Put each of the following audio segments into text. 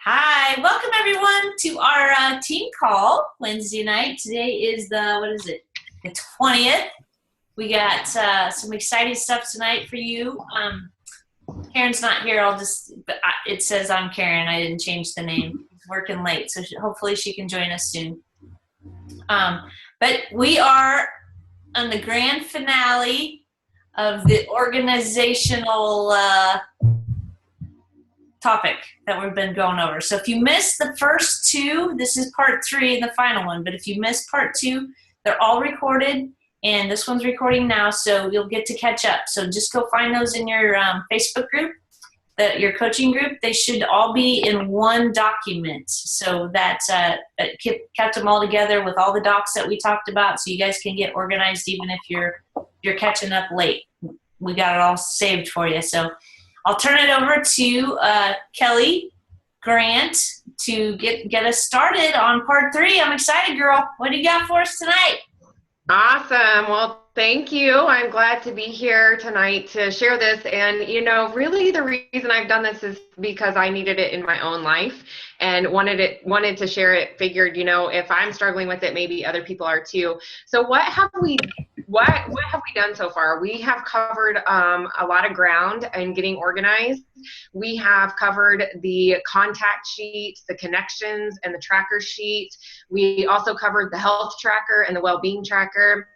Hi, welcome everyone to our team call Wednesday night. Today is the 20th. We got some exciting stuff tonight for you. Karen's not here. It says I'm Karen. I didn't change the name. She's working late, so hopefully she can join us soon. But we are on the grand finale of the organizational topic that we've been going over. So if you missed the first two, this is part three and the final one. But if you missed part two, they're all recorded, and this one's recording now, so you'll get to catch up. So just go find those in your Facebook group, your coaching group. They should all be in one document. So that kept them all together with all the docs that we talked about, so you guys can get organized even if you're catching up late. We got it all saved for you. So I'll turn it over to Kelly Grant to get us started on part three. I'm excited, girl. What do you got for us tonight? Awesome. Well, thank you. I'm glad to be here tonight to share this. And, really the reason I've done this is because I needed it in my own life and wanted to share it. Figured, if I'm struggling with it, maybe other people are too. So what have we done so far? We have covered a lot of ground in getting organized. We have covered the contact sheet, the connections, and the tracker sheet. We also covered the health tracker and the well-being tracker.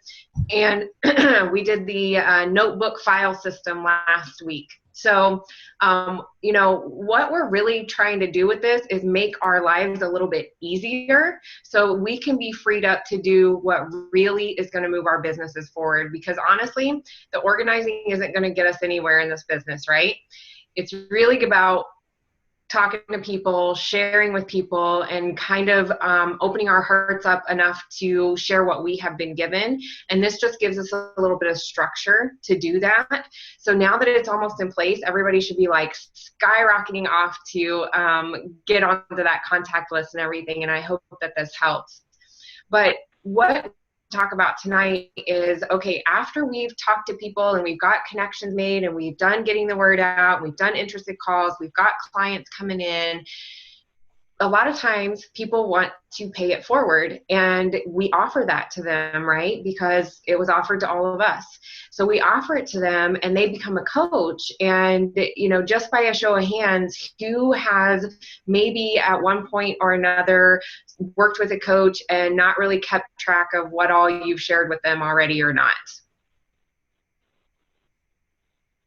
And we did the notebook file system last week. So, what we're really trying to do with this is make our lives a little bit easier so we can be freed up to do what really is going to move our businesses forward. Because honestly, the organizing isn't going to get us anywhere in this business, right? It's really about talking to people, sharing with people, and kind of opening our hearts up enough to share what we have been given. And this just gives us a little bit of structure to do that. So now that it's almost in place, everybody should be like skyrocketing off to get onto that contact list and everything. And I hope that this helps. But what talk about tonight is, okay, after we've talked to people and we've got connections made and we've done getting the word out, we've done interested calls, we've got clients coming in, a lot of times people want to pay it forward, and we offer that to them, right? Because it was offered to all of us. So we offer it to them and they become a coach. And, just by a show of hands, who has maybe at one point or another worked with a coach and not really kept track of what all you've shared with them already or not?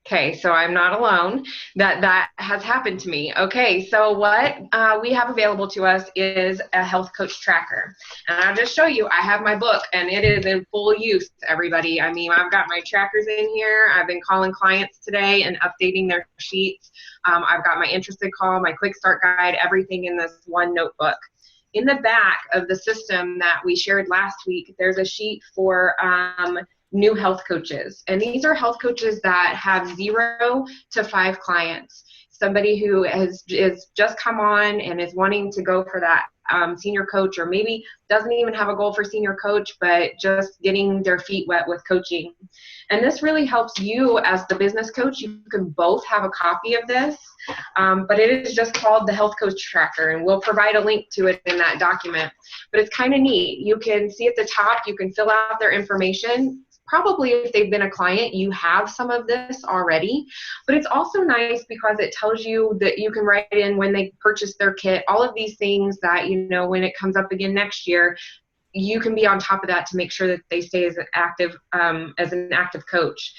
Okay, so I'm not alone. That has happened to me. Okay, so what we have available to us is a health coach tracker. And I'll just show you, I have my book and it is in full use, everybody. I mean, I've got my trackers in here. I've been calling clients today and updating their sheets. I've got my interested call, my quick start guide, everything in this one notebook. In the back of the system that we shared last week, there's a sheet for new health coaches. And these are health coaches that have 0 to 5 clients. Somebody who is just come on and is wanting to go for that senior coach, or maybe doesn't even have a goal for senior coach, but just getting their feet wet with coaching. And this really helps you as the business coach. You can both have a copy of this, but it is just called the Health Coach Tracker, and we'll provide a link to it in that document. But it's kind of neat. You can see at the top, you can fill out their information. Probably if they've been a client, you have some of this already, but it's also nice because it tells you that you can write in when they purchase their kit, all of these things that, when it comes up again next year, you can be on top of that to make sure that they stay as an active coach.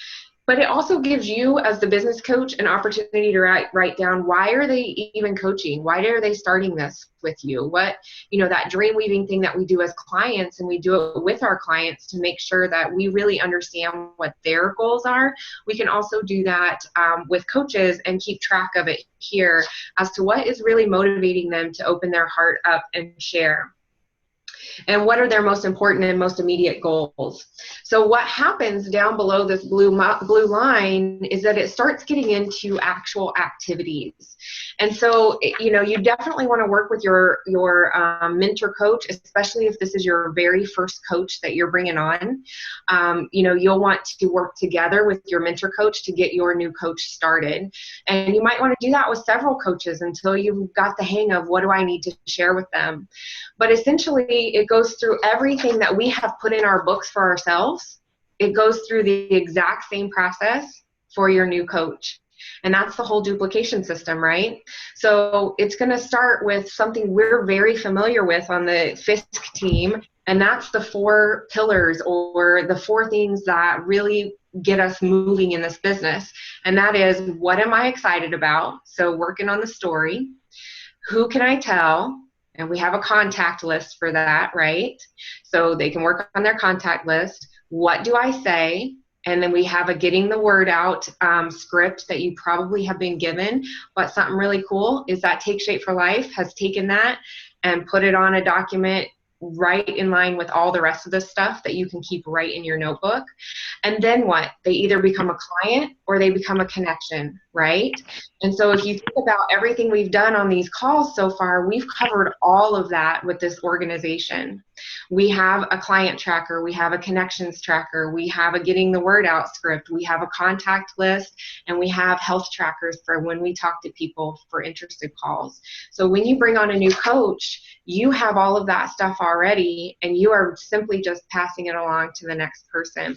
But it also gives you as the business coach an opportunity to write down, why are they even coaching? Why are they starting this with you? What, that dream weaving thing that we do as clients, and we do it with our clients to make sure that we really understand what their goals are. We can also do that with coaches and keep track of it here as to what is really motivating them to open their heart up and share. and what are their most important and most immediate goals. So what happens down below this blue line is that it starts getting into actual activities. And so, you definitely want to work with your mentor coach, especially if this is your very first coach that you're bringing on. You'll want to work together with your mentor coach to get your new coach started. And you might want to do that with several coaches until you've got the hang of what do I need to share with them. But essentially, it goes through everything that we have put in our books for ourselves. It goes through the exact same process for your new coach. And that's the whole duplication system, right? So it's going to start with something we're very familiar with on the FISC team, and that's the 4 pillars, or the 4 things that really get us moving in this business. And that is, what am I excited about? So working on the story. Who can I tell? And we have a contact list for that, right? So they can work on their contact list. What do I say? And then we have a getting the word out script that you probably have been given. But something really cool is that Take Shape for Life has taken that and put it on a document right in line with all the rest of the stuff that you can keep right in your notebook. And then what? They either become a client or they become a connection, right? And so if you think about everything we've done on these calls so far, we've covered all of that with this organization. We have a client tracker, we have a connections tracker, we have a getting the word out script, we have a contact list, and we have health trackers for when we talk to people for interested calls. So when you bring on a new coach, you have all of that stuff already, and you are simply just passing it along to the next person.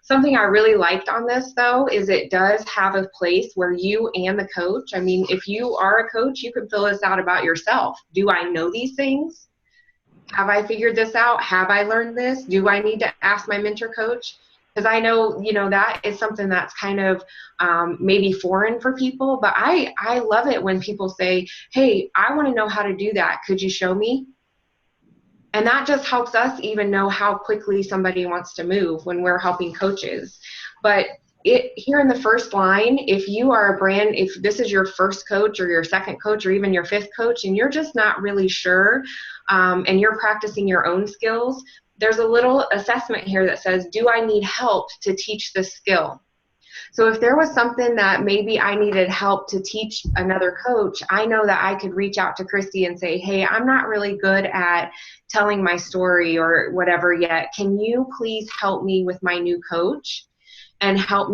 Something I really liked on this, though, is it does have a place where you and the coach, I mean, if you are a coach, you can fill this out about yourself. Do I know these things? Have I figured this out? Have I learned this? Do I need to ask my mentor coach? Because I know, that is something that's kind of maybe foreign for people, but I love it when people say, hey, I want to know how to do that. Could you show me? And that just helps us even know how quickly somebody wants to move when we're helping coaches. But here in the first line, if you are if this is your first coach or your second coach or even your 5th coach, and you're just not really sure, and you're practicing your own skills, there's a little assessment here that says, do I need help to teach this skill? So if there was something that maybe I needed help to teach another coach, I know that I could reach out to Christy and say, hey, I'm not really good at telling my story or whatever yet. Can you please help me with my new coach and help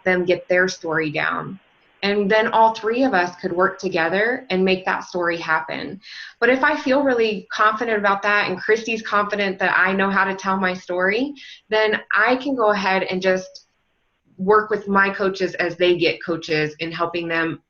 them get their story down? And then all 3 of us could work together and make that story happen. But if I feel really confident about that, and Christy's confident that I know how to tell my story, then I can go ahead and just work with my coaches as they get coaches in helping them,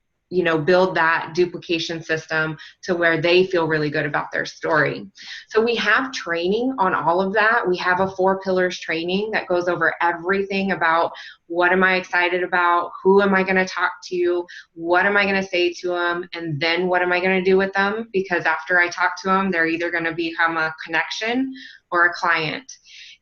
build that duplication system to where they feel really good about their story. So we have training on all of that. We have a 4 pillars training that goes over everything about what am I excited about, who am I going to talk to, what am I going to say to them, and then what am I going to do with them? Because after I talk to them, they're either going to become a connection or a client.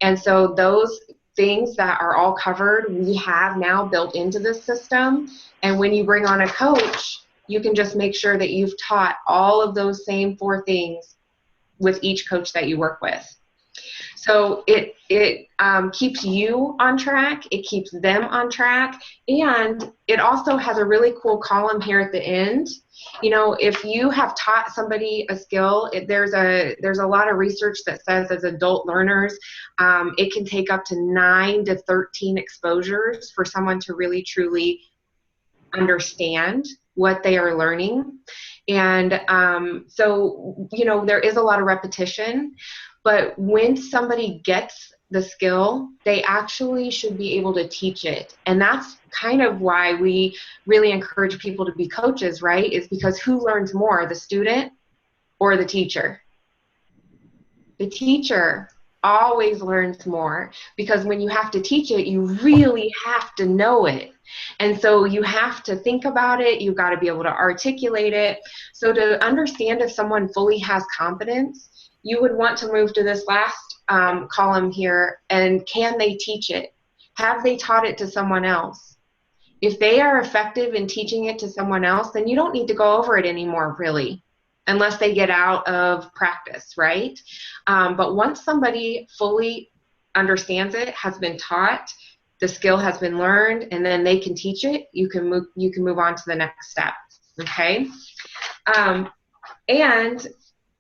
And so those things that are all covered, we have now built into this system. And when you bring on a coach, you can just make sure that you've taught all of those same 4 things with each coach that you work with. So it keeps you on track, it keeps them on track, and it also has a really cool column here at the end. If you have taught somebody a skill, there's a lot of research that says as adult learners, it can take up to 9 to 13 exposures for someone to really truly understand what they are learning. And so there is a lot of repetition, but when somebody gets the skill, they actually should be able to teach it. And that's kind of why we really encourage people to be coaches, right? Is because who learns more, the student or the teacher? The teacher always learns more, because when you have to teach it, you really have to know it. And so you have to think about it. You've got to be able to articulate it. So to understand if someone fully has competence, you would want to move to this last column here, and can they teach it? Have they taught it to someone else? If they are effective in teaching it to someone else, then you don't need to go over it anymore, really. unless they get out of practice, right? But once somebody fully understands it, has been taught, the skill has been learned, and then they can teach it, you can move on to the next step. Okay. And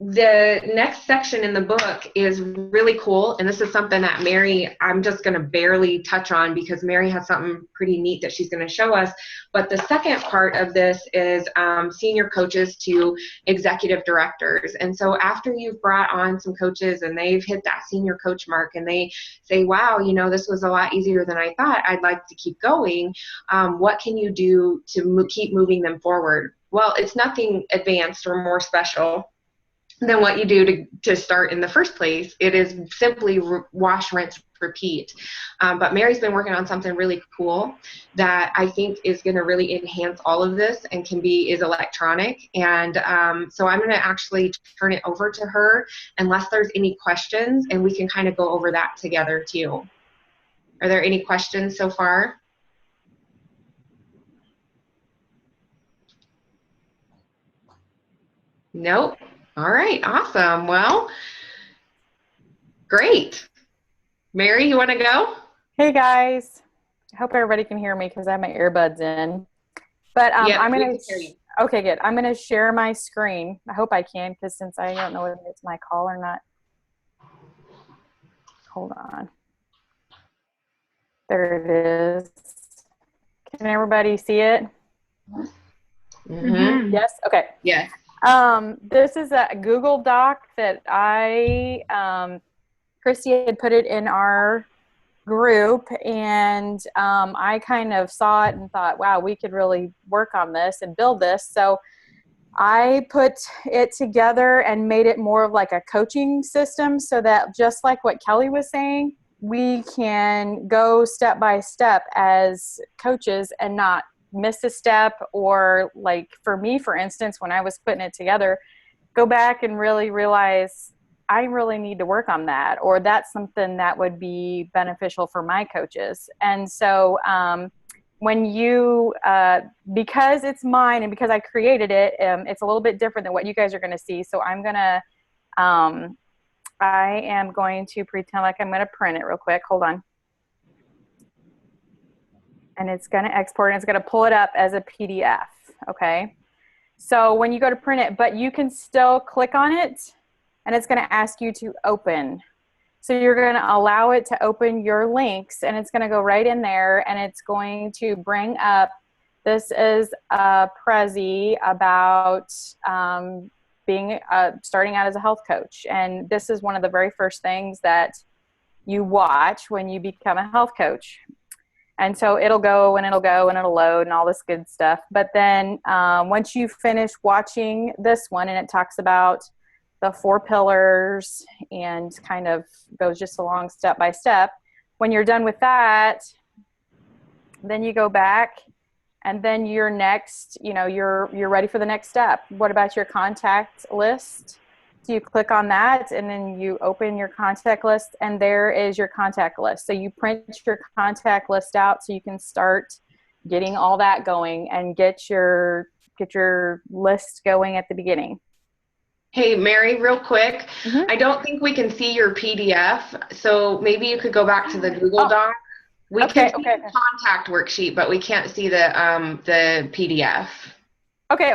the next section in the book is really cool, and this is something that Mary, I'm just going to barely touch on because Mary has something pretty neat that she's going to show us. But the second part of this is senior coaches to executive directors. And so after you've brought on some coaches and they've hit that senior coach mark and they say, wow, this was a lot easier than I thought, I'd like to keep going, what can you do to keep moving them forward? Well, it's nothing advanced or more special than what you do to start in the first place. It is simply wash, rinse, repeat. But Mary's been working on something really cool that I think is going to really enhance all of this and is electronic. And so I'm going to actually turn it over to her unless there's any questions, and we can kind of go over that together too. Are there any questions so far? Nope. All right, awesome. Well, great. Mary, you want to go? Hey guys, I hope everybody can hear me because I have my earbuds in. But I'm going to hear you. Okay, good. I'm going to share my screen. I hope I can, because since I don't know whether it's my call or not. Hold on. There it is. Can everybody see it? Mm-hmm. Yes. Okay. Yes. This is a Google Doc that Christy had put it in our group, and I kind of saw it and thought, wow, we could really work on this and build this. So I put it together and made it more of like a coaching system, so that just like what Kelly was saying, we can go step by step as coaches and not miss a step, or like for me, for instance, when I was putting it together, go back and really realize I really need to work on that, or that's something that would be beneficial for my coaches. And so when you, because it's mine and because I created it, it's a little bit different than what you guys are going to see. So I am going to pretend like I'm going to print it real quick. Hold on. And it's going to export, and it's going to pull it up as a PDF. Okay. So when you go to print it, but you can still click on it, and it's going to ask you to open. So you're going to allow it to open your links, and it's going to go right in there, and it's going to bring up, this is a Prezi about starting out as a health coach. And this is one of the very first things that you watch when you become a health coach. And so it'll go and it'll go and it'll load and all this good stuff. But then once you finish watching this one, and it talks about the 4 pillars and kind of goes just along step by step, when you're done with that, then you go back, and then your next, you're ready for the next step. What about your contact list? So you click on that, and then you open your contact list, and there is your contact list. So you print your contact list out so you can start getting all that going and get your list going at the beginning. Hey, Mary, real quick. Mm-hmm. I don't think we can see your PDF, so maybe you could go back to the Google Doc. We can see the contact worksheet, but we can't see the PDF. Okay.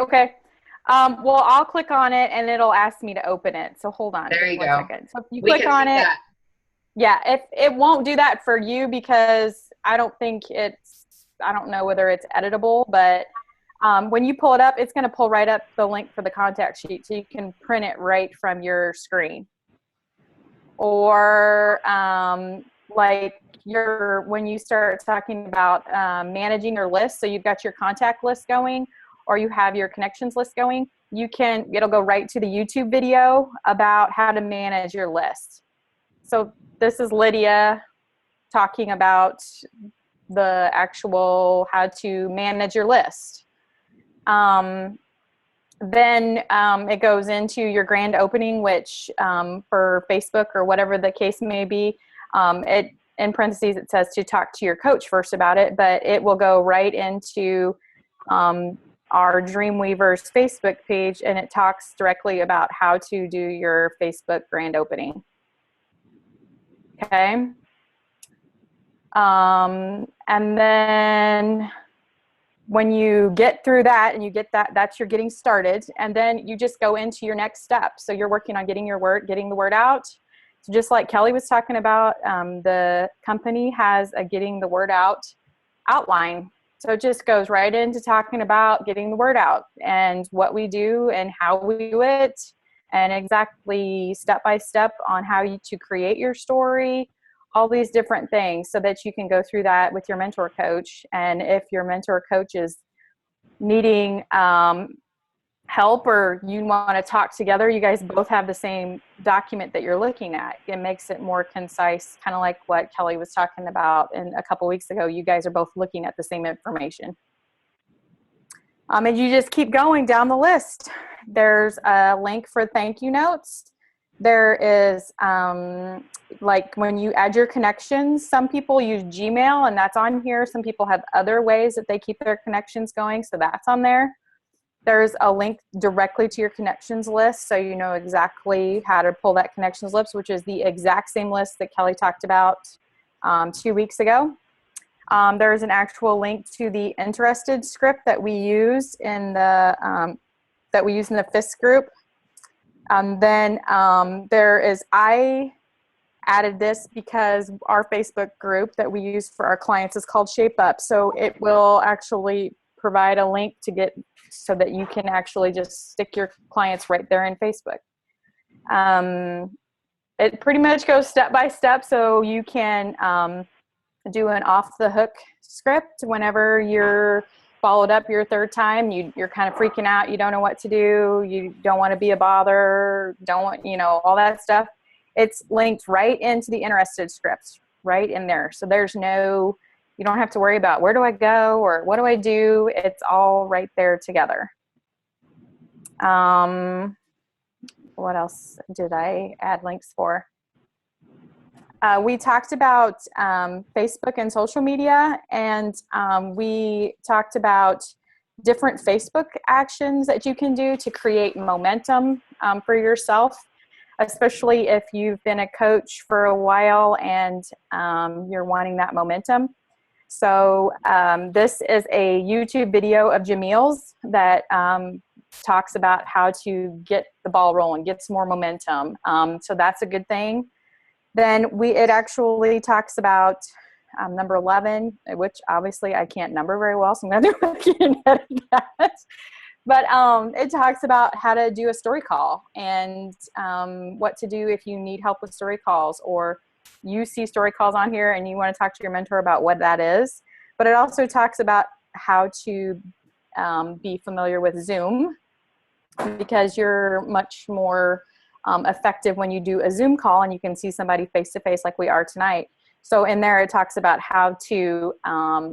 Well, I'll click on it, and it'll ask me to open it. So hold on. There you go. Second. So if you click on it, yeah, if it won't do that for you because I don't know whether it's editable, but when you pull it up, it's going to pull right up the link for the contact sheet, so you can print it right from your screen. Or when you start talking about managing your list, so you've got your contact list going, or you have your connections list going, it'll go right to the YouTube video about how to manage your list. So this is Lydia talking about the actual how to manage your list. Then it goes into your grand opening, which for Facebook or whatever the case may be, in parentheses it says to talk to your coach first about it, but it will go right into our Dreamweavers Facebook page, and it talks directly about how to do your Facebook grand opening. Okay. And then when you get through that and you get that, that's your getting started. And then you just go into your next step. So you're working on getting the word out. So just like Kelly was talking about, the company has a getting the word out outline. So it just goes right into talking about getting the word out and what we do and how we do it, and exactly step by step on how to create your story, all these different things, so that you can go through that with your mentor coach. And if your mentor coach is needing help, or you want to talk together, you guys both have the same document that you're looking at. It makes it more concise, kind of like what Kelly was talking about a couple weeks ago. You guys are both looking at the same information. And you just keep going down the list. There's a link for thank you notes. There is, like when you add your connections, some people use Gmail and that's on here. Some people have other ways that they keep their connections going, so that's on there. There's a link directly to your connections list, so you know exactly how to pull that connections list, which is the exact same list that Kelly talked about 2 weeks ago. There's an actual link to the interested script that we use in the FISC group. Then there is, I added this because our Facebook group that we use for our clients is called Shape Up. So it will actually provide a link to get, so that you can actually just stick your clients right there in Facebook. It pretty much goes step by step, so you can do an off the hook script whenever you're followed up your third time. You're kind of freaking out. You don't know what to do. You don't want to be a bother. Don't want, all that stuff. It's linked right into the interested scripts, right in there. So you don't have to worry about where do I go or what do I do. It's all right there together. What else did I add links for? We talked about Facebook and social media, and we talked about different Facebook actions that you can do to create momentum for yourself, especially if you've been a coach for a while and you're wanting that momentum. So this is a YouTube video of Jamil's that talks about how to get the ball rolling, get some more momentum. So that's a good thing. Then it actually talks about number 11, which obviously I can't number very well, so I'm going to edit that. But it talks about how to do a story call and what to do if you need help with story calls, or you see story calls on here and you want to talk to your mentor about what that is. But it also talks about how to be familiar with Zoom, because you're much more effective when you do a Zoom call and you can see somebody face to face like we are tonight. So in there it talks about how to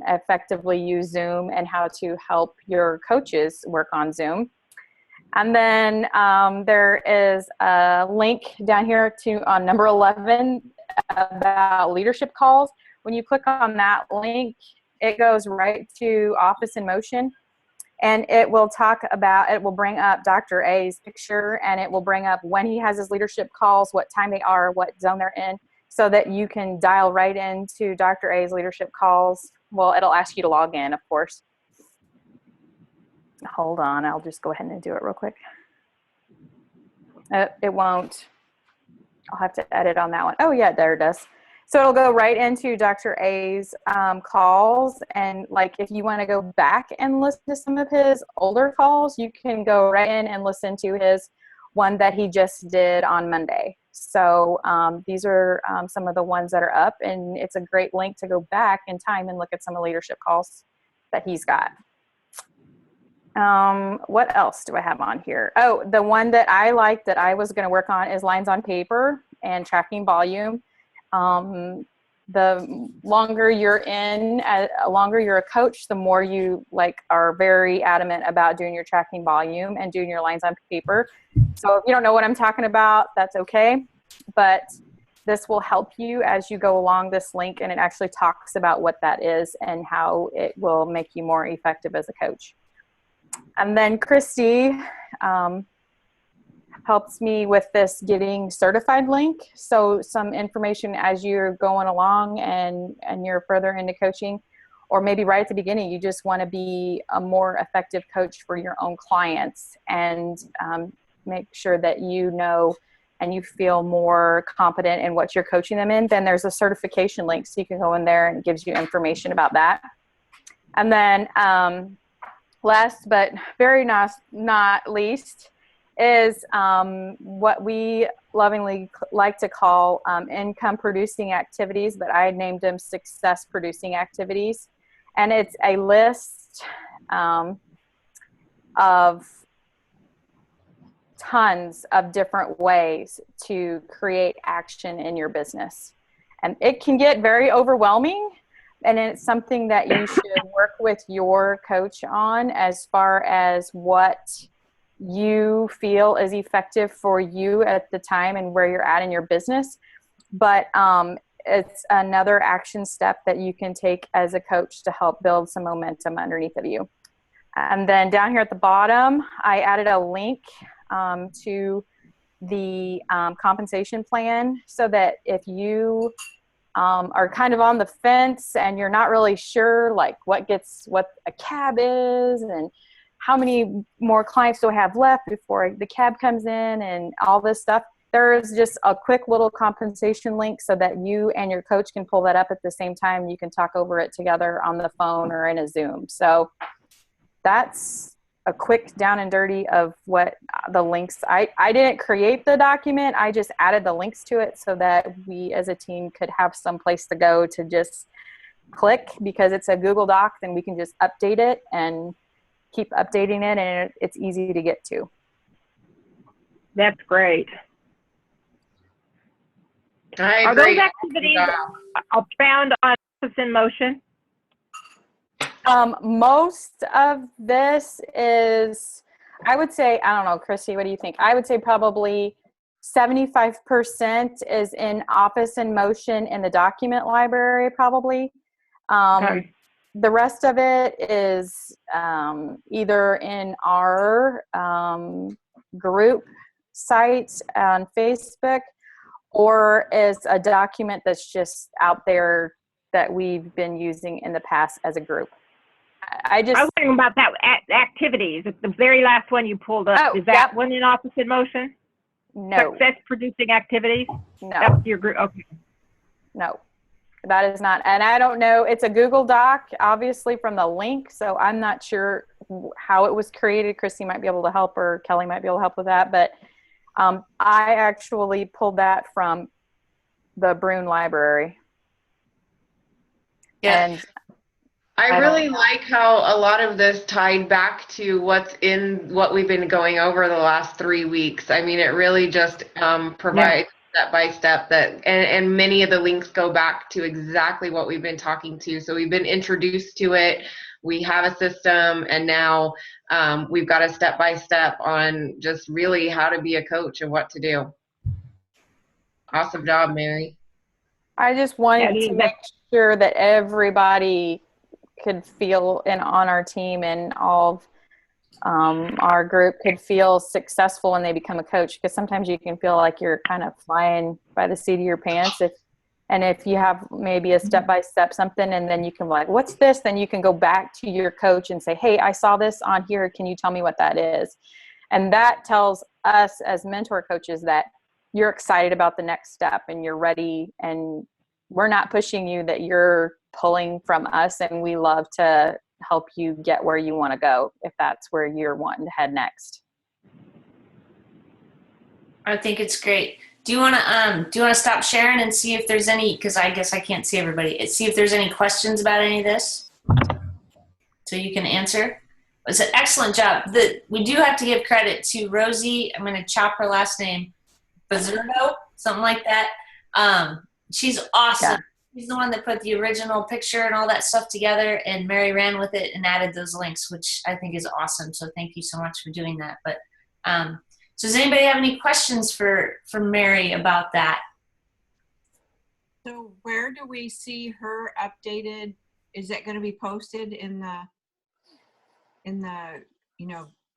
effectively use Zoom and how to help your coaches work on Zoom. And then there is a link down here on number 11 about leadership calls. When you click on that link, it goes right to Office in Motion. And it will bring up Dr. A's picture, and it will bring up when he has his leadership calls, what time they are, what zone they're in, so that you can dial right into Dr. A's leadership calls. Well, it'll ask you to log in, of course. Hold on, I'll just go ahead and do it real quick. It won't. I'll have to edit on that one. Oh yeah, there it does. So it'll go right into Dr. A's calls, and like if you want to go back and listen to some of his older calls, you can go right in and listen to his one that he just did on Monday. So these are some of the ones that are up, and it's a great link to go back in time and look at some of the leadership calls that he's got. What else do I have on here? Oh, the one that I like that I was going to work on is lines on paper and tracking volume. The longer you're longer you're a coach, the more you are very adamant about doing your tracking volume and doing your lines on paper. So if you don't know what I'm talking about, that's okay. But this will help you as you go along this link, and it actually talks about what that is and how it will make you more effective as a coach. And then Christy helps me with this getting certified link. So some information as you're going along and you're further into coaching, or maybe right at the beginning, you just want to be a more effective coach for your own clients and make sure that you know and you feel more competent in what you're coaching them in. Then there's a certification link, so you can go in there and it gives you information about that. And then last but very not least is what we lovingly like to call income producing activities, but I named them success producing activities. And it's a list of tons of different ways to create action in your business. And it can get very overwhelming, and it's something that you should work with your coach on as far as what you feel is effective for you at the time and where you're at in your business. But it's another action step that you can take as a coach to help build some momentum underneath of you. And then down here at the bottom, I added a link to the compensation plan, so that if you are kind of on the fence and you're not really sure like what a cab is and how many more clients do I have left before the cab comes in and all this stuff, there's just a quick little compensation link so that you and your coach can pull that up at the same time. You can talk over it together on the phone or in a Zoom. So that's a quick down and dirty of what the links. I didn't create the document. I just added the links to it so that we as a team could have some place to go to just click, because it's a Google Doc, then we can just update it and keep updating it, and it's easy to get to. That's great. I Are agree. those activities found on Office in Motion? Most of this is, I would say, I don't know, Christy, what do you think? I would say probably 75% is in Office in Motion in the document library, probably. Okay. The rest of it is either in our group site on Facebook, or is a document that's just out there that we've been using in the past as a group. I was thinking about that activities. It's the very last one you pulled up. Oh, Is that yep. one in Office in Motion? No. Success producing activities? No. That's your group. Okay. No. That is not. And I don't know. It's a Google Doc, obviously, from the link. So I'm not sure how it was created. Christy might be able to help, or Kelly might be able to help with that. But I actually pulled that from the Brune Library. Yeah. And I really like how a lot of this tied back to what's in what we've been going over the last 3 weeks. I mean, it really just provides step by step that, and many of the links go back to exactly what we've been talking to. So we've been introduced to it. We have a system, and now we've got a step by step on just really how to be a coach and what to do. Awesome job, Mary. I just wanted to make sure that everybody could feel, and on our team and all of our group could feel successful when they become a coach, because sometimes you can feel like you're kind of flying by the seat of your pants. If you have maybe a step-by-step something, and then you can be like, what's this? Then you can go back to your coach and say, hey, I saw this on here. Can you tell me what that is? And that tells us as mentor coaches that you're excited about the next step and you're ready, and we're not pushing you, that you're pulling from us, and we love to help you get where you want to go if that's where you're wanting to head next. I think it's great. Do you want to stop sharing and see if there's any, because I guess I can't see everybody, see if there's any questions about any of this so you can answer? It's an excellent job. We do have to give credit to Rosie. I'm going to chop her last name, Bazzuto, something like that. She's awesome. Yeah. She's the one that put the original picture and all that stuff together, and Mary ran with it and added those links, which I think is awesome. So thank you so much for doing that. But so does anybody have any questions for Mary about that? So where do we see her updated? Is that going to be posted in the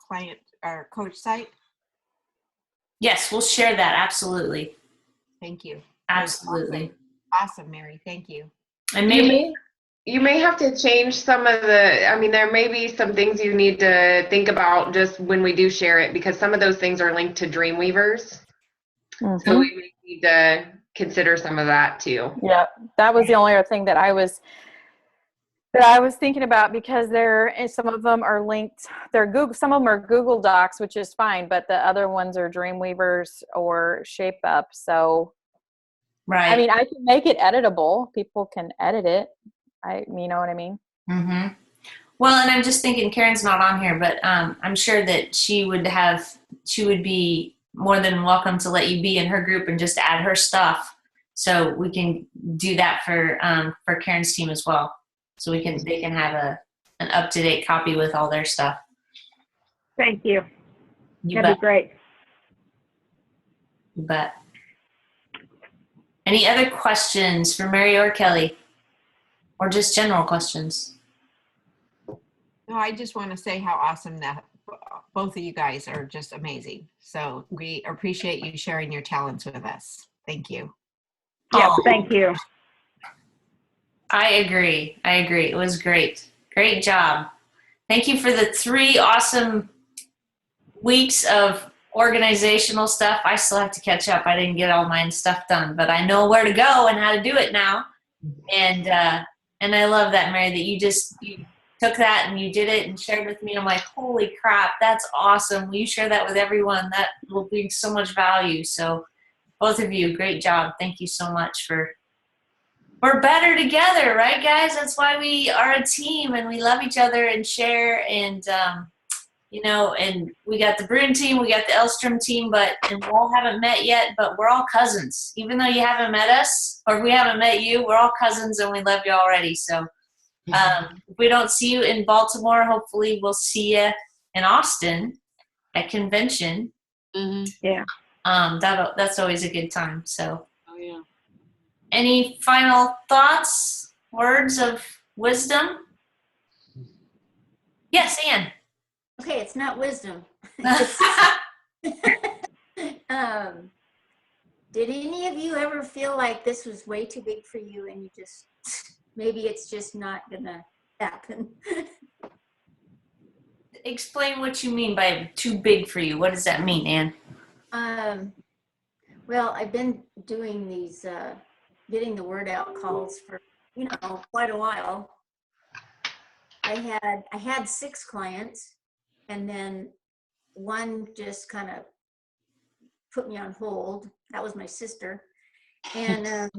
client or coach site? Yes, we'll share that. Absolutely. Thank you. Absolutely. Awesome, Mary. Thank you. And maybe You may have to change some of there may be some things you need to think about just when we do share it, because some of those things are linked to Dreamweavers. So we may need to consider some of that too. Yeah, that was the only other thing that I was thinking about, because some of them are linked. They're Google. Some of them are Google Docs, which is fine, but the other ones are Dreamweavers or ShapeUp. So, right. I mean, I can make it editable. People can edit it. You know what I mean? Mm-hmm. Well, and I'm just thinking, Karen's not on here, but I'm sure that she would be more than welcome to let you be in her group and just add her stuff. So we can do that for Karen's team as well. So they can have an up-to-date copy with all their stuff. Thank you. You That'd bet. be great. You bet. Any other questions for Mary or Kelly? Or just general questions? No, I just want to say how awesome that both of you guys are, just amazing. So we appreciate you sharing your talents with us. Thank you. Yeah, Oh, thank you. I agree. It was great. Great job. Thank you for the 3 awesome weeks of organizational stuff. I still have to catch up. I didn't get all my stuff done, but I know where to go and how to do it now. And I love that, Mary, that you took that and you did it and shared with me. I'm like, holy crap, that's awesome. Will you share that with everyone? That will bring so much value. So both of you, great job. Thank you so much we're better together, right, guys? That's why we are a team and we love each other and share. And, and we got the Bruin team, we got the Elstrom team, and we all haven't met yet, but we're all cousins. Even though you haven't met us or we haven't met you, we're all cousins and we love you already. So if we don't see you in Baltimore, hopefully we'll see you in Austin at convention. Mm-hmm. Yeah. That's always a good time. So. Oh, yeah. Any final thoughts, words of wisdom? Yes, Anne. Okay, it's not wisdom. Did any of you ever feel like this was way too big for you and you just, maybe it's just not gonna happen? Explain what you mean by too big for you. What does that mean, Anne? Well, I've been doing these getting the word out calls for, quite a while. I had 6 clients, and then one just kind of put me on hold. That was my sister. And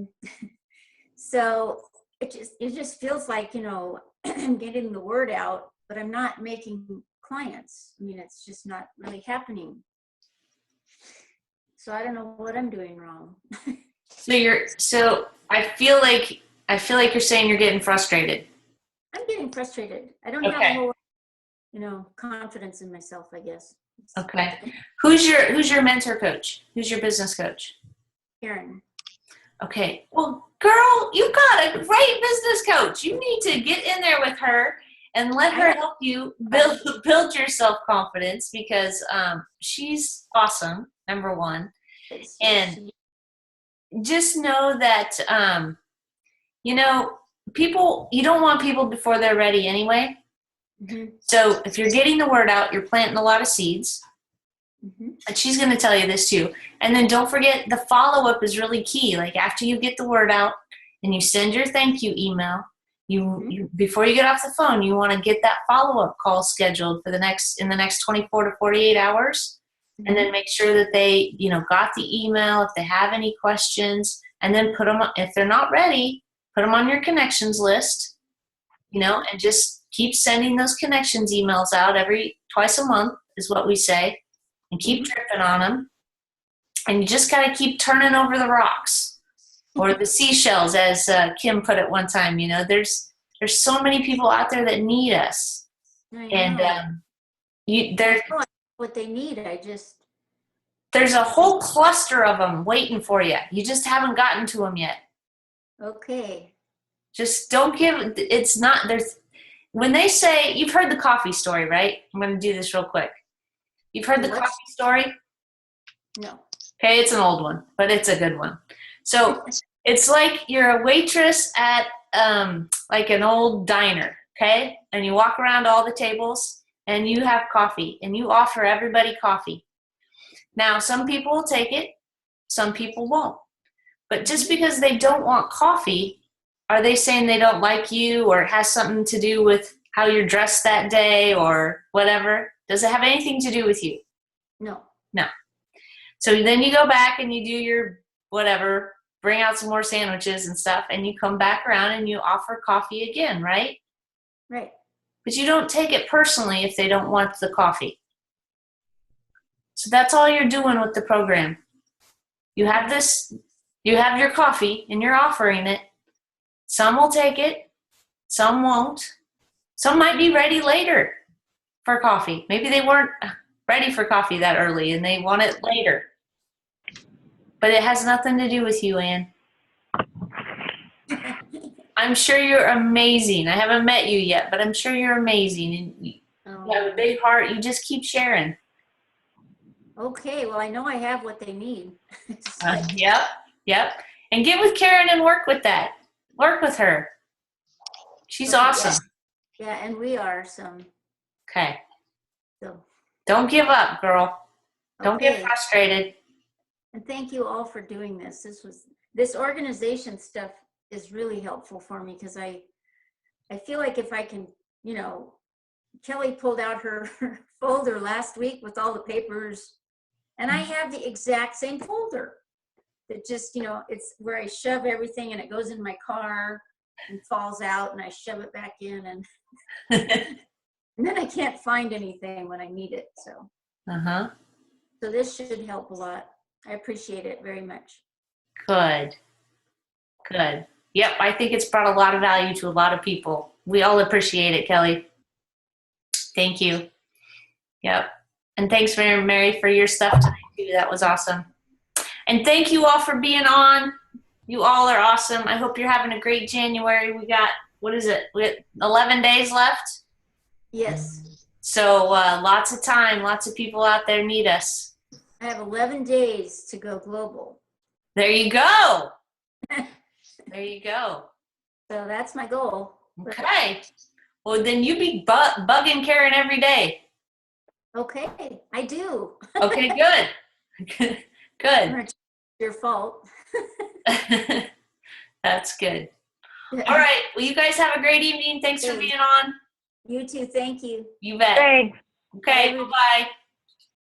so it just feels like, I'm getting the word out, but I'm not making clients. I mean, it's just not really happening. So I don't know what I'm doing wrong. So I feel like you're saying you're getting frustrated. I'm getting frustrated. I don't have a whole, confidence in myself, I guess. Okay. Who's your mentor coach? Who's your business coach? Karen. Okay. Well, girl, you got a great business coach. You need to get in there with her and let her help you build your self-confidence, because she's awesome, number one. And just know that, people, you don't want people before they're ready anyway. Mm-hmm. So if you're getting the word out, you're planting a lot of seeds. Mm-hmm. And she's going to tell you this too. And then don't forget, the follow-up is really key. Like after you get the word out and you send your thank you email, you before you get off the phone, you want to get that follow-up call scheduled in the next 24 to 48 hours. Mm-hmm. And then make sure that they, got the email, if they have any questions, and then put them, if they're not ready, put them on your connections list, and just keep sending those connections emails out twice a month is what we say, and keep tripping on them. And you just got to keep turning over the rocks or the seashells, as Kim put it one time. There's so many people out there that need us. And they're what they need. There's a whole cluster of them waiting for you. You just haven't gotten to them yet. Okay. Just don't give. It's not. when they say, you've heard the coffee story, right? I'm going to do this real quick. You've heard the What? coffee story? No. Okay, it's an old one, but it's a good one. So it's like you're a waitress at like an old diner, okay? And you walk around all the tables and you have coffee and you offer everybody coffee. Now, some people will take it, some people won't. But just because they don't want coffee, are they saying they don't like you or it has something to do with how you're dressed that day or whatever? Does it have anything to do with you? No. No. So then you go back and you do your whatever, bring out some more sandwiches and stuff, and you come back around and you offer coffee again, right? Right. But you don't take it personally if they don't want the coffee. So that's all you're doing with the program. You have your coffee and you're offering it. Some will take it, some won't. Some might be ready later for coffee. Maybe they weren't ready for coffee that early and they want it later. But it has nothing to do with you, Ann. I'm sure you're amazing. I haven't met you yet, but I'm sure you're amazing. And you have a big heart. You just keep sharing. Okay, well, I know I have what they need. Yep. And get with Karen and work with that. Work with her. She's Okay, awesome. Yeah, and we are some. Okay. So. Don't give up, girl. Don't get Okay. frustrated. And thank you all for doing this. This organization stuff is really helpful for me because I feel like if I can, Kelly pulled out her folder last week with all the papers, and I have the exact same folder. That just, it's where I shove everything and it goes in my car and falls out and I shove it back in and then I can't find anything when I need it. So this should help a lot. I appreciate it very much. Good. Yep, I think it's brought a lot of value to a lot of people. We all appreciate it, Kelly. Thank you. Yep. And thanks, Mary, for your stuff tonight, too. That was awesome. And thank you all for being on. You all are awesome. I hope you're having a great January. We got, we got 11 days left? Yes. So lots of time. Lots of people out there need us. I have 11 days to go global. There you go. There you go. So that's my goal. Okay. Well, then you be bugging Karen every day. Okay, I do. Okay, good. Good. It's your fault. That's good. All right. Well, you guys have a great evening. Thanks for being on. You too. Thank you. You bet. Thanks. Okay. Bye-bye.